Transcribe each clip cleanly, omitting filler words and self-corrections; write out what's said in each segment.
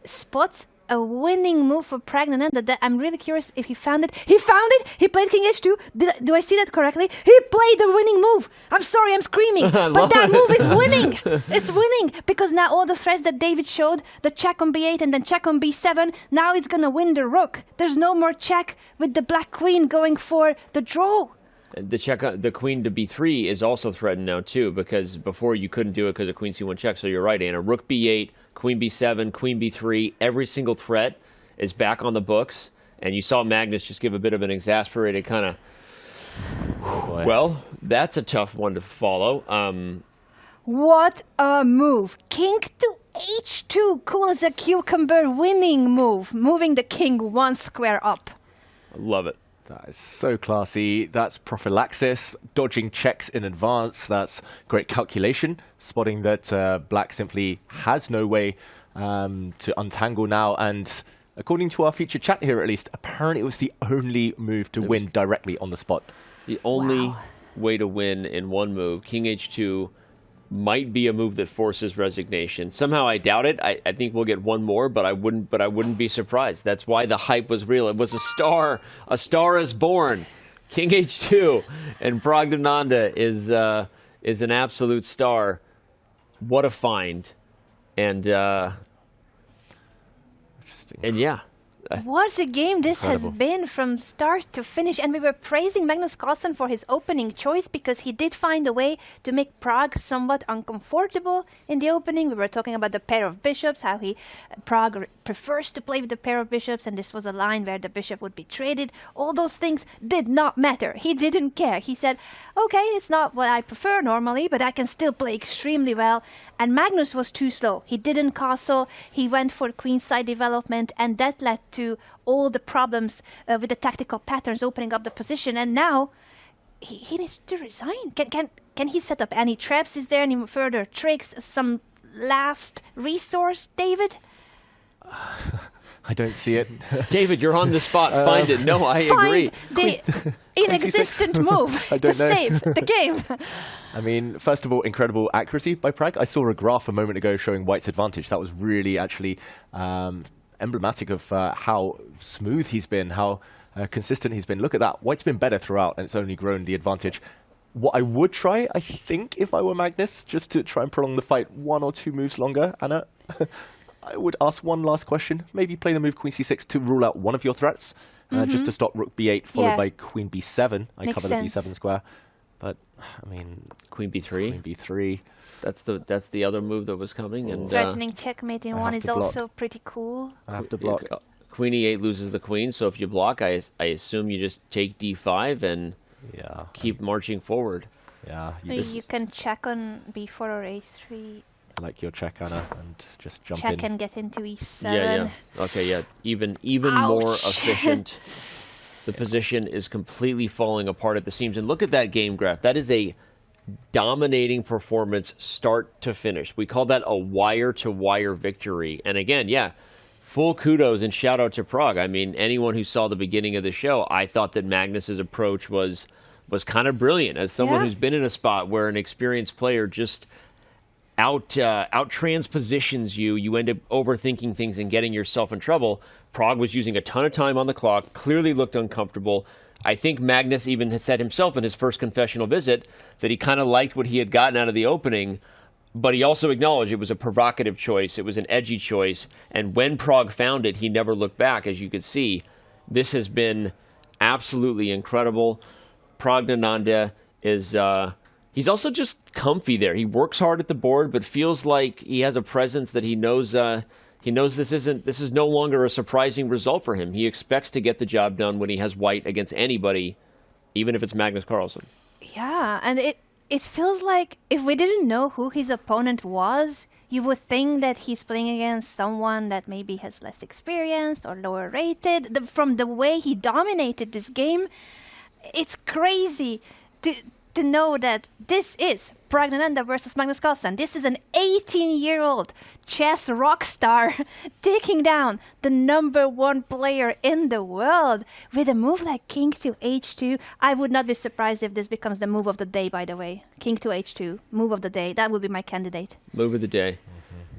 spots a winning move for Praggnanandhaa that I'm really curious if he found it. He found it! He played King H2. Do I see that correctly? He played the winning move! I'm sorry, I'm screaming, but that move is winning! It's winning! Because now all the threats that David showed, the check on b8 and then check on b7, now it's gonna win the rook. There's no more check with the black queen going for the draw. The queen to b3 is also threatened now too, because before you couldn't do it because of queen c1 check. So you're right, Anna. Rook b8, queen b7, queen b3. Every single threat is back on the books, and you saw Magnus just give a bit of an exasperated kind of. Well, that's a tough one to follow. What a move! King to h2, cool as a cucumber, winning move, moving the king one square up. I love it. That is so classy. That's prophylaxis, dodging checks in advance. That's great calculation, spotting that black simply has no way to untangle now. And according to our featured chat here, at least, apparently it was the only move to win directly on the spot. The only way to win in one move. King h2 might be a move that forces resignation. Somehow I doubt it. I think we'll get one more, but I wouldn't be surprised. That's why the hype was real. It was a star. A star is born. King h2, and Praggnanandhaa is an absolute star. What a find. And yeah. What a game this has been from start to finish. And we were praising Magnus Carlsen for his opening choice because he did find a way to make Pragg somewhat uncomfortable in the opening. We were talking about the pair of bishops, how Pragg prefers to play with the pair of bishops, and this was a line where the bishop would be traded. All those things did not matter. He didn't care. He said, okay, it's not what I prefer normally, but I can still play extremely well. And Magnus was too slow. He didn't castle. He went for queenside development, and that led to all the problems with the tactical patterns opening up the position. And now he needs to resign. Can he set up any traps? Is there any further tricks? Some last resource, David? I don't see it. David, you're on the spot. Find it. No, I agree. The inexistent move to save the game. I mean, first of all, incredible accuracy by Pragg. I saw a graph a moment ago showing White's advantage. That was really actually emblematic of how smooth he's been, how consistent he's been. Look at that. White's been better throughout, and it's only grown the advantage. What I would try, I think, if I were Magnus, just to try and prolong the fight 1 or 2 moves longer, Anna, I would ask one last question. Maybe play the move queen c6 to rule out one of your threats, just to stop rook b8, followed by queen b7. I cover the b7 square. But, I mean... Queen b3. Queen b3. That's the other move that was coming. And threatening checkmate in one is also pretty cool. I have to block. Queen e8 loses the queen, so if you block, I assume you just take d5 and keep marching forward. Yeah. You can check on b4 or a3. Like your check, Anna, and just jump in. Check and get into e7. Yeah. Okay, yeah. Even more efficient. The position is completely falling apart at the seams. And look at that game graph. That is a dominating performance start to finish. We call that a wire-to-wire victory. And again, full kudos and shout-out to Pragg. I mean, anyone who saw the beginning of the show, I thought that Magnus's approach was kind of brilliant. As someone who's been in a spot where an experienced player just out transpositions you end up overthinking things and getting yourself in trouble. Pragg was using a ton of time on the clock, clearly looked uncomfortable. I think Magnus even had said himself in his first confessional visit that he kind of liked what he had gotten out of the opening, but he also acknowledged it was a provocative choice, it was an edgy choice, and when Pragg found it, he never looked back, as you could see. This has been absolutely incredible. Praggnanandhaa is... he's also just comfy there. He works hard at the board, but feels like he has a presence that he knows this is no longer a surprising result for him. He expects to get the job done when he has white against anybody, even if it's Magnus Carlsen. Yeah, and it feels like if we didn't know who his opponent was, you would think that he's playing against someone that maybe has less experienced or lower rated. From the way he dominated this game, it's crazy to know that this is Praggnanandhaa versus Magnus Carlsen. This is an 18-year-old chess rock star taking down the #1 player in the world with a move like king to h2. I would not be surprised if this becomes the move of the day, by the way. King to h2, move of the day. That would be my candidate. Move of the day.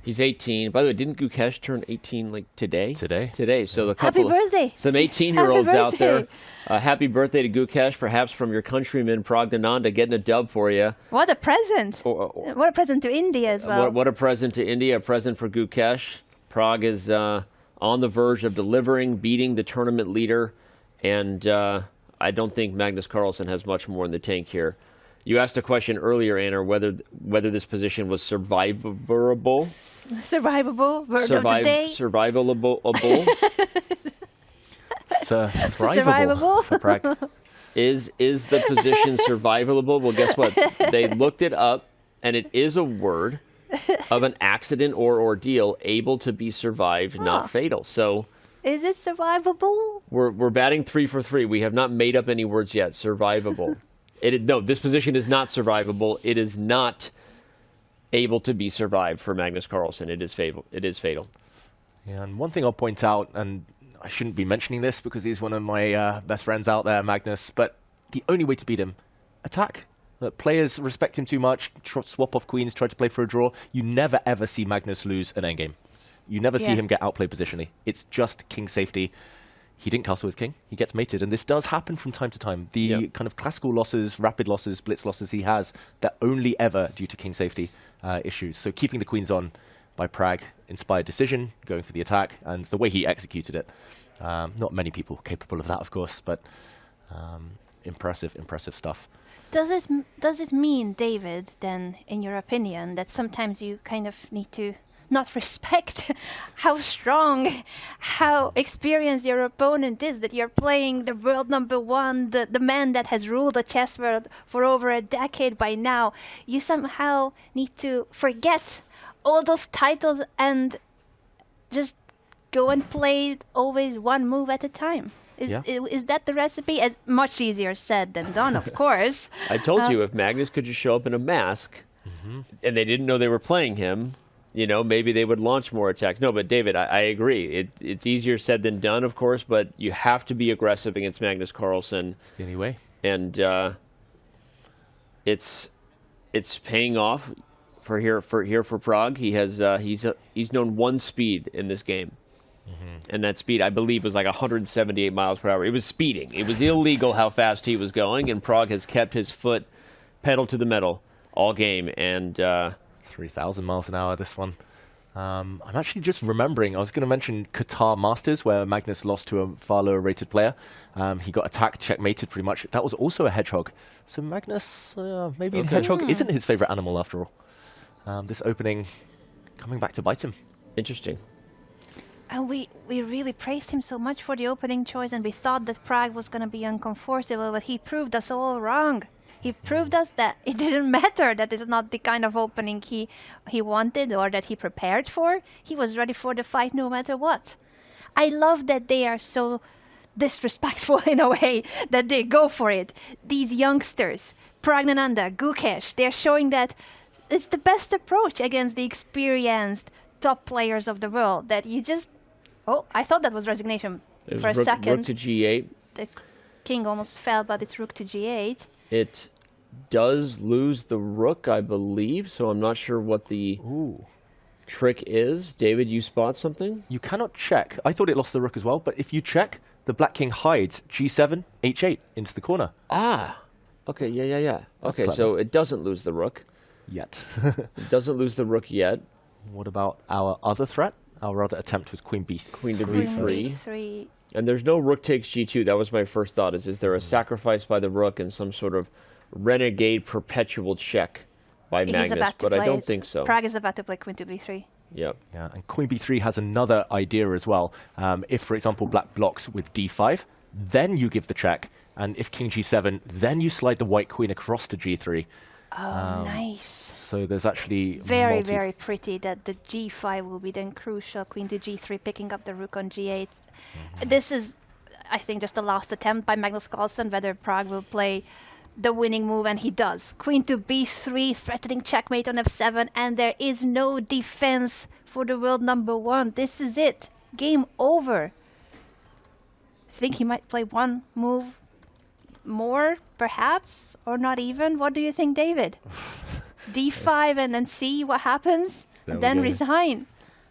He's 18. By the way, didn't Gukesh turn 18 like today? Today. So a couple Happy birthday. Some 18-year-olds out there. Happy birthday to Gukesh, perhaps from your countryman Praggnanandhaa, getting a dub for you. What a present. What a present to India as well. What a present to India, a present for Gukesh. Pragg is on the verge of delivering, beating the tournament leader, and I don't think Magnus Carlsen has much more in the tank here. You asked a question earlier, Anna, whether this position was survivable. Survivable. Word of the day. Survivable. Survivable for Pragg. Is the position survivable? Well, guess what? They looked it up, and it is a word of an accident or ordeal able to be survived, not fatal. So, is it survivable? We're batting 3 for 3. We have not made up any words yet. Survivable. No, this position is not survivable. It is not able to be survived for Magnus Carlsen. It is fatal. Yeah, and one thing I'll point out, and I shouldn't be mentioning this because he's one of my best friends out there, Magnus, but the only way to beat him, attack. Players respect him too much, swap off queens, try to play for a draw. You never, ever see Magnus lose an endgame. You never see him get outplayed positionally. It's just king safety. He didn't castle his king. He gets mated. And this does happen from time to time. The kind of classical losses, rapid losses, blitz losses he has, they're only ever due to king safety issues. So keeping the queens on by Pragg, inspired decision, going for the attack, and the way he executed it. Not many people capable of that, of course, but impressive stuff. Does it mean, David, then, in your opinion, that sometimes you kind of need to not respect how strong, how experienced your opponent is, that you're playing the world #1, the man that has ruled the chess world for over a decade by now? You somehow need to forget all those titles and just go and play always one move at a time. Is that the recipe? As much easier said than done, of course. I told you, if Magnus could just show up in a mask and they didn't know they were playing him, maybe they would launch more attacks. No, but David, I agree. It's easier said than done, of course, but you have to be aggressive against Magnus Carlsen. It's the only way. And it's paying off for Pragg. He has he's known one speed in this game. And that speed, I believe, was like 178 miles per hour. It was speeding. It was illegal how fast he was going, and Pragg has kept his foot pedal to the metal all game. And 3,000 miles an hour, this one. I'm actually just remembering, I was going to mention Qatar Masters, where Magnus lost to a far lower rated player. He got attacked, checkmated pretty much. That was also a hedgehog. So Magnus, maybe the hedgehog isn't his favorite animal after all. This opening coming back to bite him. Interesting. And we really praised him so much for the opening choice, and we thought that Pragg was going to be uncomfortable, but he proved us all wrong. He proved us that it didn't matter, that it's not the kind of opening he wanted or that he prepared for. He was ready for the fight no matter what. I love that they are so disrespectful in a way, that they go for it. These youngsters, Praggnanandhaa, Gukesh, they're showing that it's the best approach against the experienced top players of the world, that you just... Oh, I thought that was resignation for a second. Rook to g8. The king almost fell, but it's rook to g8. It does lose the rook, I believe, so I'm not sure what the trick is. David, you spot something? You cannot check. I thought it lost the rook as well, but if you check, the black king hides g7, h8 into the corner. Okay, yeah. Okay, so it doesn't lose the rook. Yet. It doesn't lose the rook yet. What about our other threat? Our other attempt was queen b3. Queen to b3. And there's no rook takes g2. That was my first thought. Is there a sacrifice by the rook and some sort of renegade perpetual check by Magnus? But I don't think so. Pragg is about to play queen to b3. Yep. Yeah, and queen b3 has another idea as well. If, for example, black blocks with d5, then you give the check. And if king g7, then you slide the white queen across to g3. Oh, nice. So there's actually very pretty that the g5 will be then crucial. Queen to g3, picking up the rook on g8. This is, I think, just the last attempt by Magnus Carlsen, whether Pragg will play the winning move, and he does. Queen to b3, threatening checkmate on f7, and there is no defense for the world #1. This is it. Game over. I think he might play one move more, perhaps, or not even. What do you think, David? d5 and then see what happens? There then we go. resign.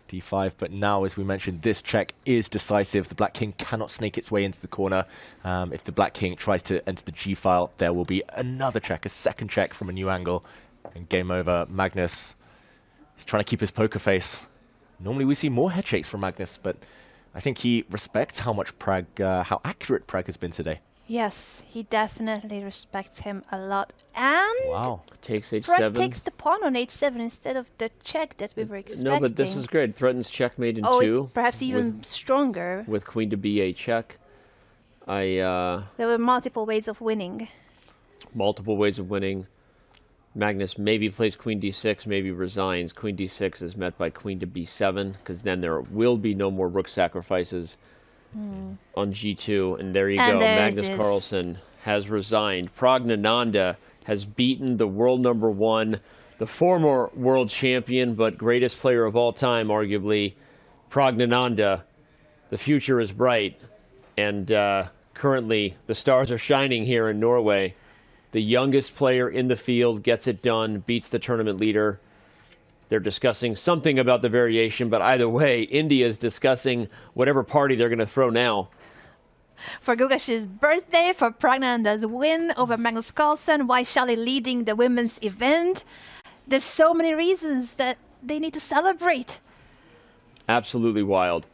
D5, but now, as we mentioned, this check is decisive. The black king cannot snake its way into the corner. If the black king tries to enter the G file, there will be another check, a second check from a new angle. And game over. Magnus, he's trying to keep his poker face. Normally we see more head shakes from Magnus, but I think he respects how much Pragg, how accurate Pragg has been today. Yes, he definitely respects him a lot. And Wow. Takes H7. Pragg takes the pawn on H7 instead of the check that we were expecting. No, but this is great. Threatens checkmate in 2. Oh, it's perhaps even stronger. With queen to B8 check. There were multiple ways of winning. Multiple ways of winning. Magnus maybe plays queen D6, maybe resigns. Queen D6 is met by queen to B7, because then there will be no more rook sacrifices on G2. And there you go. Magnus Carlsen has resigned. Praggnanandhaa has beaten the world number 1, the former world champion, but greatest player of all time, arguably, Praggnanandhaa. The future is bright. And currently, the stars are shining here in Norway. The youngest player in the field gets it done, beats the tournament leader. They're discussing something about the variation, but either way, India is discussing whatever party they're going to throw now. For Gugash's birthday, for Praggnanandhaa's win over Magnus Carlsen, Vaishali leading the women's event. There's so many reasons that they need to celebrate. Absolutely wild.